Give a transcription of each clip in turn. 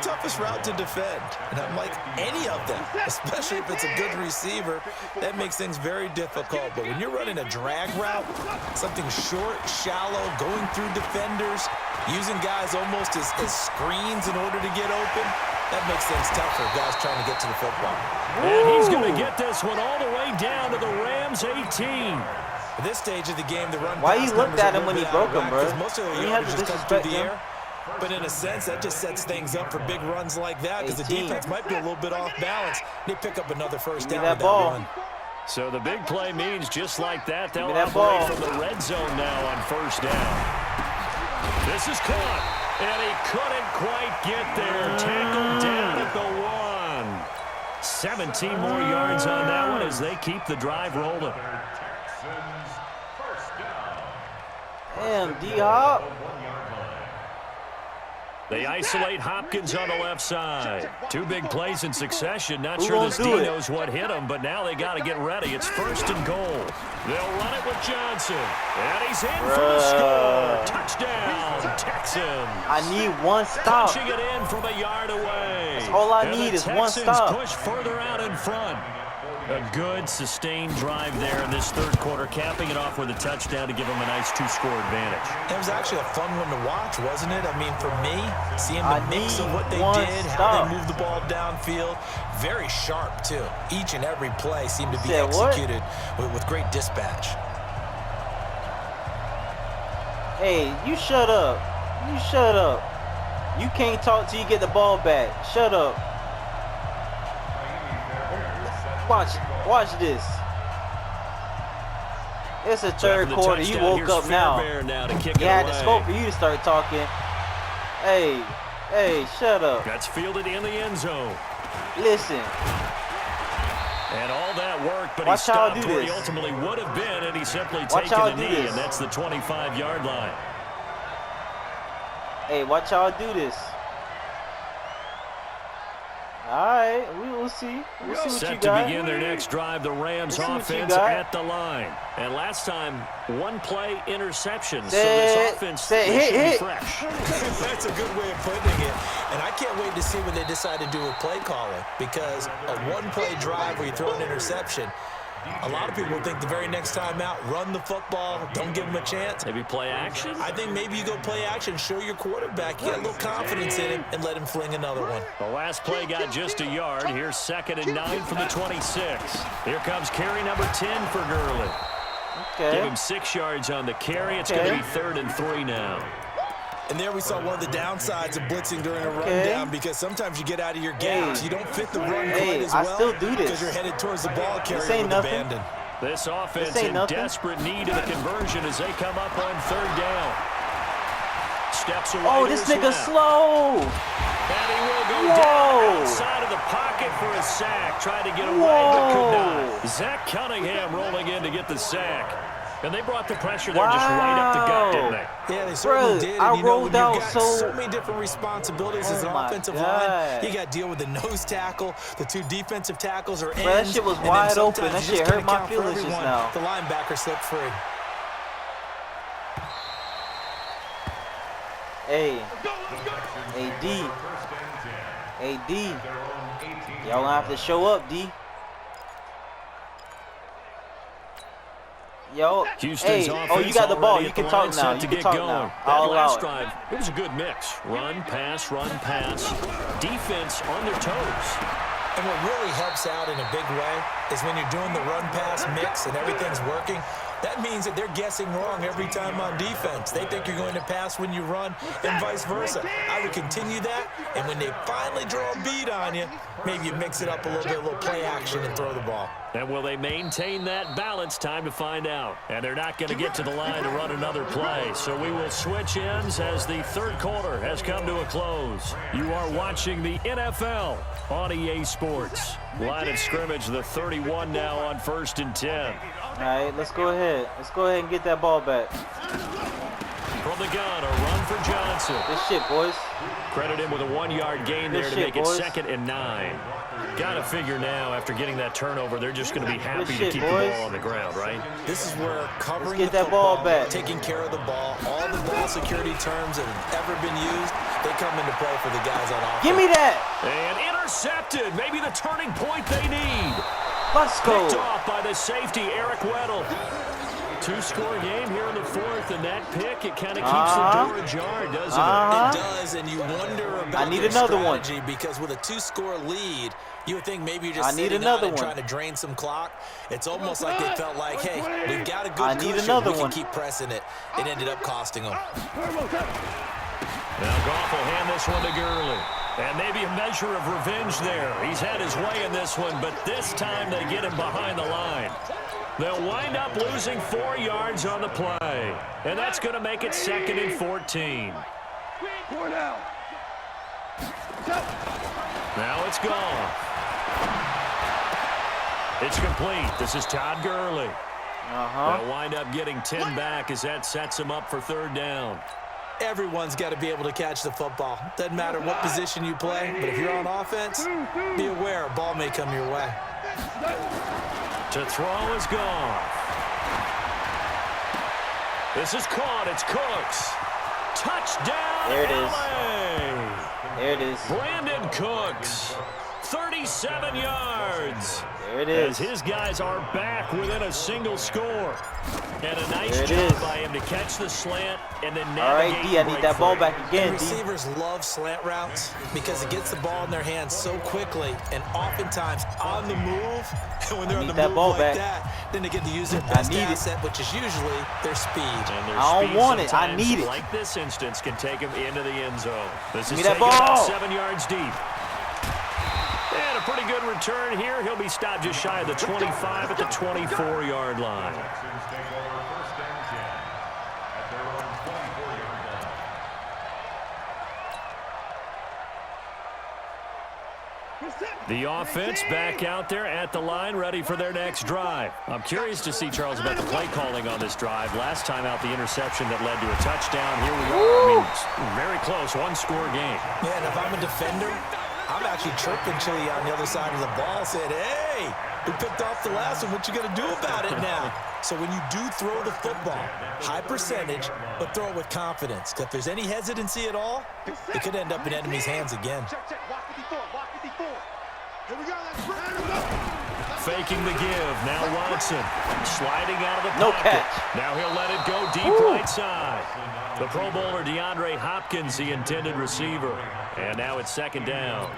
toughest route to defend. And I'm like, any of them, especially if it's a good receiver, that makes things very difficult. But when you're running a drag route, something short, shallow, going through defenders, using guys almost as screens in order to get open, that makes things tough for guys trying to get to the football. And he's going to get this one all the way down to the Rams 18. At this stage of the game, the run. Why you looked at him when he broke him, bro? Most of the yardage just come through the air. But in a sense, that just sets things up for big runs like that because the defense might be a little bit off balance. They pick up another first down with that run. So the big play means just like that, they'll operate from the red zone now on first down. This is caught, and he couldn't quite get there. Tackled down at the 1. 17 more yards on that one as they keep the drive rolling. Damn, D-Hop. They isolate Hopkins on the left side. 2 big plays in succession. Not sure this D knows what hit him, but now they got to get ready. It's 1st and goal. They'll run it with Johnson. And he's in for the score. Touchdown, Texans. I need one stop. Punching it in from a yard away. That's all I need is one stop. Push further out in front. A good, sustained drive there in this third quarter, capping it off with a touchdown to give them a nice 2-score advantage. It was actually a fun one to watch, wasn't it? I mean, for me, seeing the mix of what they did, how they moved the ball downfield, very sharp, too. Each and every play seemed to be executed with great dispatch. Hey, you shut up. You shut up. You can't talk till you get the ball back. Shut up. Watch this. It's a third quarter. You woke up now. You had the scope for you to start talking. Hey, shut up. That's fielded in the end zone. Listen. And all that work, but he stopped where he ultimately would have been, and he simply taken a knee, and that's the 25-yard line. Hey, watch y'all do this. All right, we'll see. We'll see what Set you got. to begin their next drive, the Rams offense at the line. And last time, 1 play interception. So this offense should be fresh. That's a good way of putting it. And I can't wait to see what they decide to do with play calling, because a 1-play drive where you throw an interception, a lot of people think the very next time out, run the football, don't give them a chance. Maybe play action? I think maybe you go play action, show your quarterback, you got a little confidence in him, and let him fling another one. The last play got just a yard. Here's 2nd and 9 from the 26. Here comes carry number 10 for Gurley. Okay. Give him 6 yards on the carry. It's going to be 3rd and 3 now. And there we saw one of the downsides of blitzing during a rundown, because sometimes you get out of your gaps. You don't fit the run quite as well. I still do this. Because you're headed towards the ball carrier with abandon. This offense in desperate need of a conversion as they come up on 3rd down. Steps away. Oh, this nigga slow. And he will go down outside of the pocket for a sack. Tried to get away, but could not. Zach Cunningham rolling in to get the sack. And they brought the pressure there just right up the gut, didn't they? Yeah, they certainly did. I and rolled out you got so many different responsibilities as an offensive line. You got to deal with the nose tackle, the 2 defensive tackles are ends. That shit was wide open. That shit hurt my feelings just now. The linebacker slipped free. Hey, D. Y'all gonna have to show up, D. Yo, Houston's you got the ball. You can talk now. You can talk now. I'll allow it. It was a good mix. Run, pass. Defense on their toes. And what really helps out in a big way is when you're doing the run-pass mix and everything's working, that means that they're guessing wrong every time on defense. They think you're going to pass when you run and vice versa. I would continue that, and when they finally draw a beat on you, maybe you mix it up a little bit, a little play action and throw the ball. And will they maintain that balance? Time to find out. And they're not going to get to the line to run another play. So we will switch ends as the third quarter has come to a close. You are watching the NFL on EA Sports. Line of scrimmage, the 31 now on 1st and 10. All right, let's go ahead. Let's go ahead and get that ball back. From the gun, a run for Johnson. Good shit, boys. Credit him with a 1-yard gain there to make it 2nd and 9. Got to figure now, after getting that turnover, they're just going to be happy to keep the ball on the ground, right? This is where covering the football, ball back, taking care of the ball, all the ball security terms that have ever been used, they come into play for the guys on offense. Give me that. And intercepted. Maybe the turning point they need. Let's go. Picked off by the safety, Eric Weddle. Two-score game here in the fourth, and that pick, it kind of keeps the door ajar, doesn't it? It does, and you wonder about strategy because with a two-score lead, you would think maybe you're just sitting on and trying to drain some clock. It's almost like they felt like, hey, we've got a good cushion. We can keep pressing it. It ended up costing them. Now Goff will hand this one to Gurley. And maybe a measure of revenge there. He's had his way in this one, but this time they get him behind the line. They'll wind up losing 4 yards on the play. And that's going to make it 2nd and 14. Now it's gone. It's complete. This is Todd Gurley. They'll wind up getting 10 back as that sets him up for 3rd down. Everyone's got to be able to catch the football. Doesn't matter what position you play, but if you're on offense, be aware a ball may come your way. To throw is Goff. This is caught. It's Cooks. Touchdown, there it LA. There it is. Brandon Cooks, 37 yards. There it is. As his guys are back within a single score. And a nice job by him to catch the slant and then navigate. All right, D, I need that ball back again, D. Receivers love slant routes because it gets the ball in their hands so quickly and oftentimes on the move. And when they're on the move like that, then they get to use their best asset, which is usually their speed. I don't want it. I need it. Like this instance, can take him into the end zone. This is taken about 7 yards deep. And a pretty good return here. He'll be stopped just shy of the 25 at the 24-yard line. The offense back out there at the line, ready for their next drive. I'm curious to see, Charles, about the play calling on this drive. Last time out, the interception that led to a touchdown. Here we are. I mean, very close, one-score game. Yeah, and if I'm a defender, I'm actually chirping Chili on the other side of the ball, saying, hey, we picked off the last one. What you going to do about it now? So when you do throw the football, high percentage, but throw it with confidence. Because if there's any hesitancy at all, it could end up in enemy's hands again. Faking the give. Now Watson sliding out of the pocket. No catch. Now he'll let it go deep right side. The Pro Bowler DeAndre Hopkins, the intended receiver. And now it's 2nd down.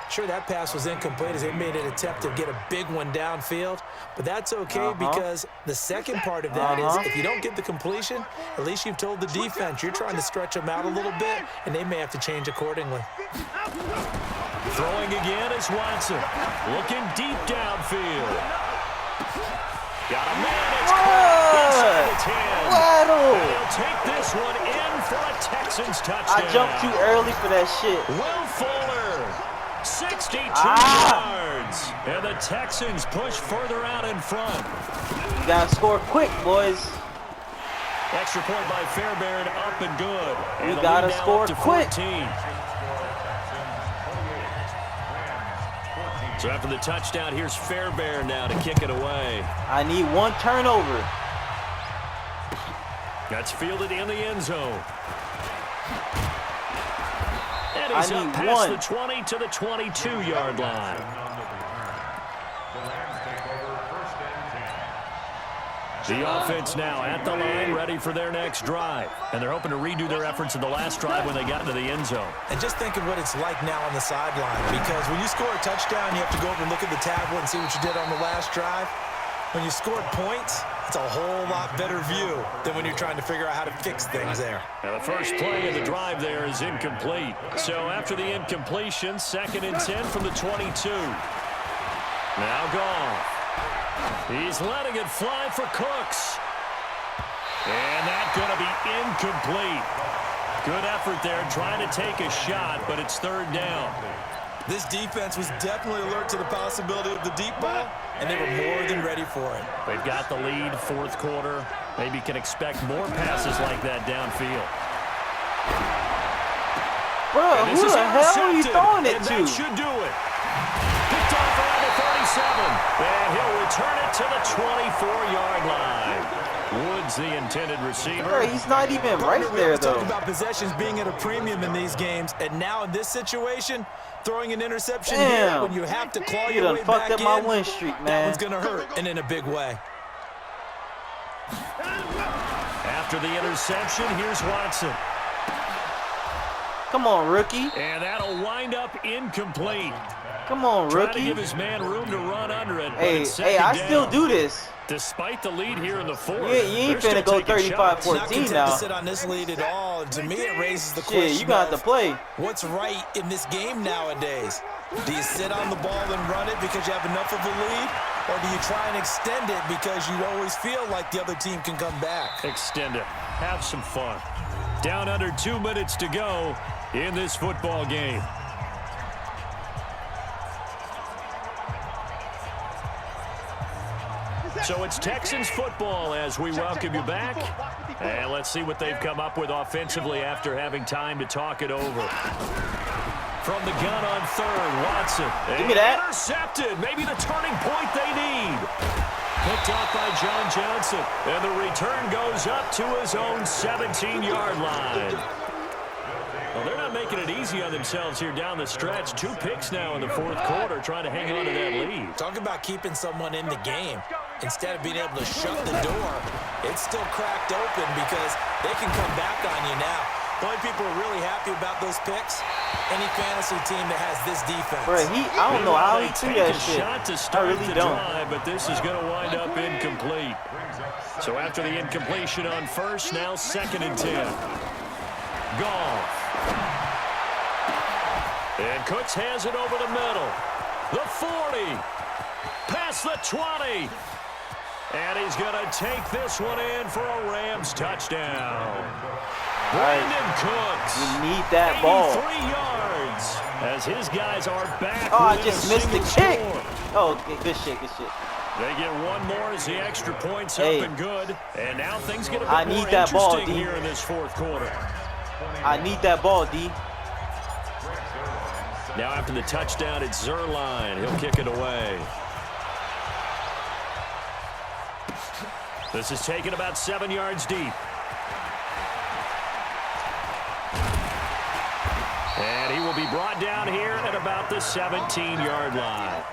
Sure, that pass was incomplete as they made an attempt to get a big one downfield. But that's okay because the second part of that is if you don't get the completion, at least you've told the defense you're trying to stretch them out a little bit, and they may have to change accordingly. Throwing again is Watson. Looking deep downfield. Got a man. It's caught inside the 10. And he'll take this one in for a Texans touchdown. I jumped too early for that shit. Will Fuller, 62 yards. And the Texans push further out in front. You got to score quick, boys. Extra point by Fairbairn, up and good. And you got to score quick. 14. So after the touchdown, here's Fairbairn now to kick it away. I need 1 turnover. That's fielded in the end zone. And he's I up need past 1. the 20 to the 22-yard line. The offense now at the line, ready for their next drive. And they're hoping to redo their efforts in the last drive when they got into the end zone. And just think of what it's like now on the sideline, because when you score a touchdown, you have to go over and look at the tablet and see what you did on the last drive. When you scored points, it's a whole lot better view than when you're trying to figure out how to fix things there. Now the first play of the drive there is incomplete. So after the incompletion, 2nd and 10 from the 22. Now Goff. He's letting it fly for Cooks. And that's going to be incomplete. Good effort there trying to take a shot, but it's 3rd down. This defense was definitely alert to the possibility of the deep ball, and they were more than ready for it. They've got the lead, 4th quarter. Maybe can expect more passes like that downfield. Bro, who the hell are you throwing it to? That should do it. Picked off around the 37. And he'll return it to the 24-yard line. Woods, the intended receiver. Bro, he's not even right there, though. Talk about possessions being at a premium in these games, and now in this situation, throwing an interception here when you have to claw your way back in. Fucked up my win streak, man. That one's gonna hurt, and in a big way. After the interception, here's Watson. Come on, rookie. And that'll wind up incomplete. Come on, rookie. Trying to give his man room to run under it. Hey, I still do this. Despite the lead here in the fourth, you ain't finna go 35-14 now. Not to sit on this lead at all. To me, it raises the question. You got to play. What's right in this game nowadays? Do you sit on the ball and run it because you have enough of a lead? Or do you try and extend it because you always feel like the other team can come back? Extend it. Have some fun. Down under 2 minutes to go in this football game. So it's Texans football as we welcome you back. And let's see what they've come up with offensively after having time to talk it over. From the gun on third, Watson. Give me that. Intercepted. Maybe the turning point they need. Picked off by John Johnson. And the return goes up to his own 17-yard line. Well, they're not making it easy on themselves here down the stretch. 2 picks now in the fourth quarter, trying to hang on to that lead. Talk about keeping someone in the game. Instead of being able to shut the door, it's still cracked open because they can come back on you now. The only people who are really happy about those picks, any fantasy team that has this defense. Bro, I don't know how he threw that shit. Shot to start I really the don't. drive, but this is going to wind up incomplete. So after the incompletion on first, now 2nd and 10. Goff. And Cooks has it over the middle. The 40. Past the 20. And he's going to take this one in for a Rams touchdown. Brandon Cooks. You need that ball. 83 yards as his guys are back. Oh, I just missed the kick. Oh, okay, good shit, good shit. They get one more as the extra points up and good. And now things get a bit more that ball, interesting D. here in this fourth quarter. I need that ball, D. Now after the touchdown, it's Zerline. He'll kick it away. This is taken about 7 yards deep. And he will be brought down here at about the 17-yard line.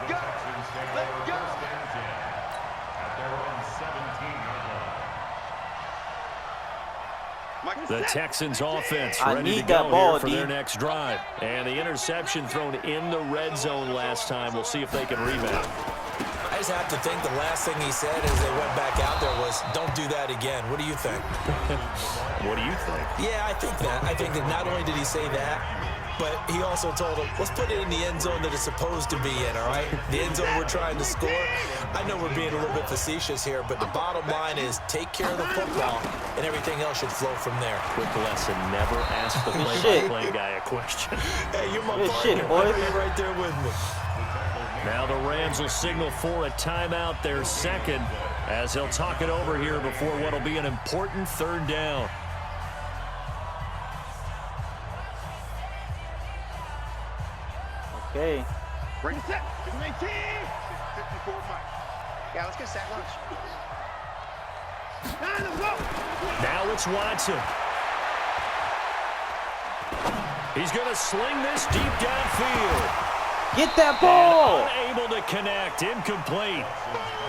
The Texans offense ready to go here for their next drive. And the interception thrown in the red zone last time. We'll see if they can rebound. I just have to think the last thing he said as they went back out there was, don't do that again. What do you think? What do you think? Yeah, I think that. I think that not only did he say that, but he also told him, let's put it in the end zone that it's supposed to be in, all right? The end zone we're trying to score. I know we're being a little bit facetious here, but the bottom line is take care of the football, and everything else should flow from there. Quick lesson, never ask the play-by-play guy a question. Hey, you're my partner. Boy. You're right there with me. Now the Rams will signal for a timeout, their second, as they'll talk it over here before what will be an important 3rd down. Okay. Bring it set. 19. 54 Mike. Yeah, let's get sack lunch. Now it's Watson. He's going to sling this deep downfield. Get that ball! And unable to connect. Incomplete.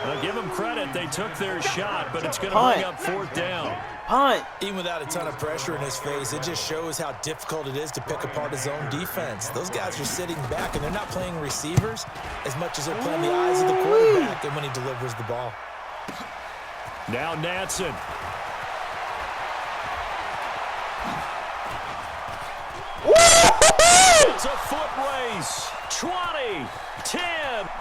Now give them credit. They took their shot, but it's going to bring up 4th down. Punt. Even without a ton of pressure in his face, it just shows how difficult it is to pick apart his own defense. Those guys are sitting back, and they're not playing receivers as much as they're playing the eyes of the quarterback and when he delivers the ball. Now Natson. It's a foot race. 20, 10,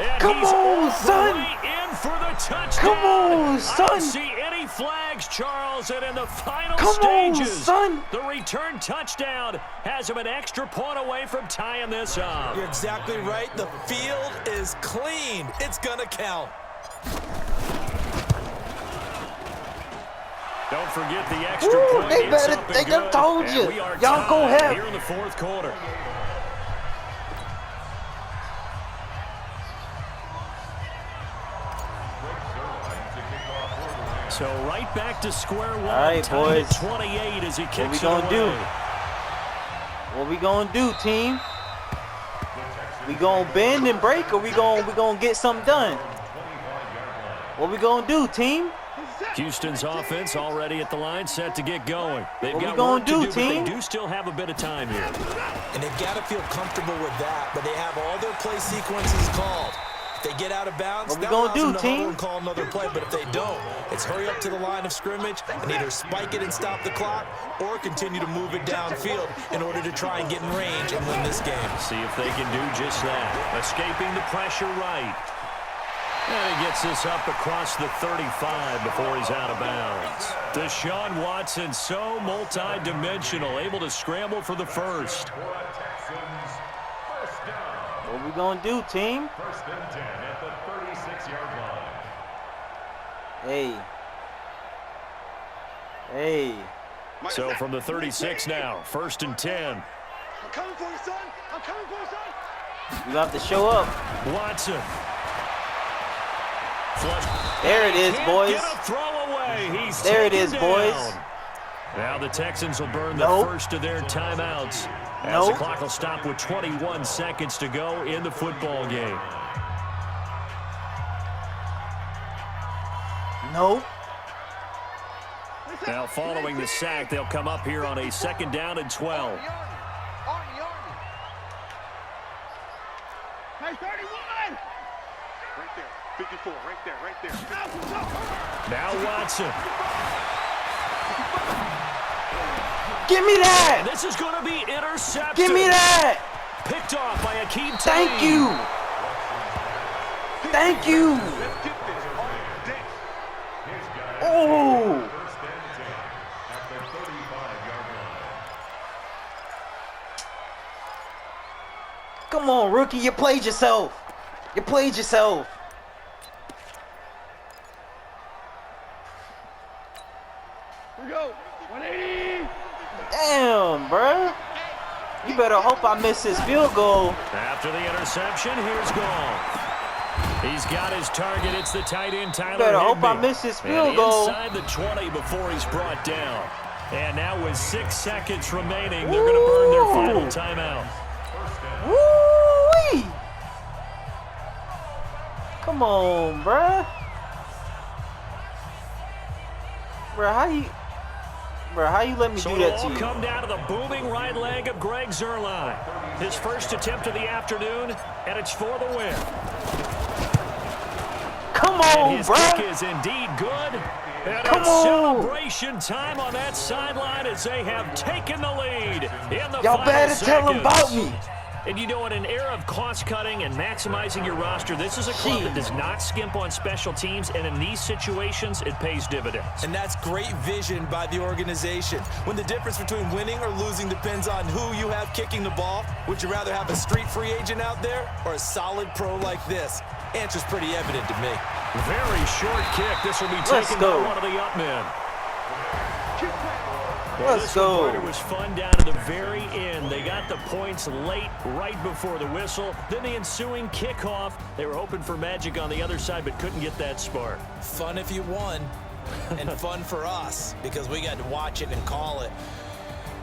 and Come he's on, son. In for the touchdown. Come on, son. I don't see any flags, Charles, and in the final Come stages, on, son. the return touchdown has him an extra point away from tying this up. You're exactly right. The field is clean. It's going to count. Don't forget the extra point. They better, they done told you. Y'all go ahead. Here in the fourth quarter. So right back to square one. All right, boys. 28 as he kicks What we gonna do? What we gonna do, team? We gonna bend and break, or we gonna get something done? What we gonna do, team? Houston's offense already at the line, set to get going. They've What got we gonna work to do, team? but they do still have a bit of time here. And they've got to feel comfortable with that, but they have all their play sequences called. If they get out of bounds, What we that gonna allows do, them to team? huddle and call another play. But if they don't, it's hurry up to the line of scrimmage and either spike it and stop the clock or continue to move it downfield in order to try and get in range and win this game. See if they can do just that. Escaping the pressure right. And he gets this up across the 35 before he's out of bounds. Deshaun Watson, so multi-dimensional, able to scramble for the first. What we gonna do, team? First and 10 at the 36-yard line. Hey. So from the 36 now, first and 10. I'm coming for you, son. I'm coming for you, son. You have to show up. Watson. Flush. There it is, Can't boys. get a throw away. He's There it taken is, down. boys. Now the Texans will burn the Nope. first of their timeouts. As Nope. the clock will stop with 21 seconds to go in the football game. Nope. Now following the sack, they'll come up here on a second down and 12. Hey, 31. Right there. 54, right there, right there. Now Watson. Give me that. And this is going to be intercepted. Give me that. Picked off by Akeem Thank Taylor. you. Thank you. Let's get this all day. Oh. First and 10 at the 35-yard line. Come on, rookie. You played yourself. You played yourself. Here we go. 180. Damn, bruh. You better hope I miss this field goal. After the interception, here's Goff. He's got his target. It's the tight end, Tyler Better hope I Higbee. miss this And field goal. inside the 20 before he's brought down. And now with 6 seconds remaining, they're going to burn their final timeout. Woo-wee. Come on, bruh. Bruh, how you let me So do that it'll to all you? come down to the booming right leg of Greg Zuerlein. His first attempt of the afternoon, and it's for the win. Come And on, his bruh. kick is indeed good. And Come it's on. celebration time on that sideline as they have taken the lead in the Y'all final better tell them about seconds. me. And you know, in an era of cost-cutting and maximizing your roster, this is a club that does not skimp on special teams, and in these situations, it pays dividends. And that's great vision by the organization. When the difference between winning or losing depends on who you have kicking the ball, would you rather have a street free agent out there or a solid pro like this? Answer's pretty evident to me. Very short kick. This will be Let's taken go. by one of the up men. Let's go. It was fun down to the very end. They got the points late, right before the whistle. Then the ensuing kickoff. They were hoping for magic on the other side, but couldn't get that spark. Fun if you won, and fun for us because we got to watch it and call it.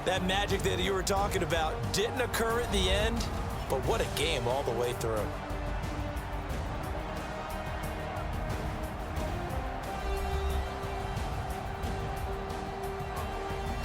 That magic that you were talking about didn't occur at the end, but what a game all the way through.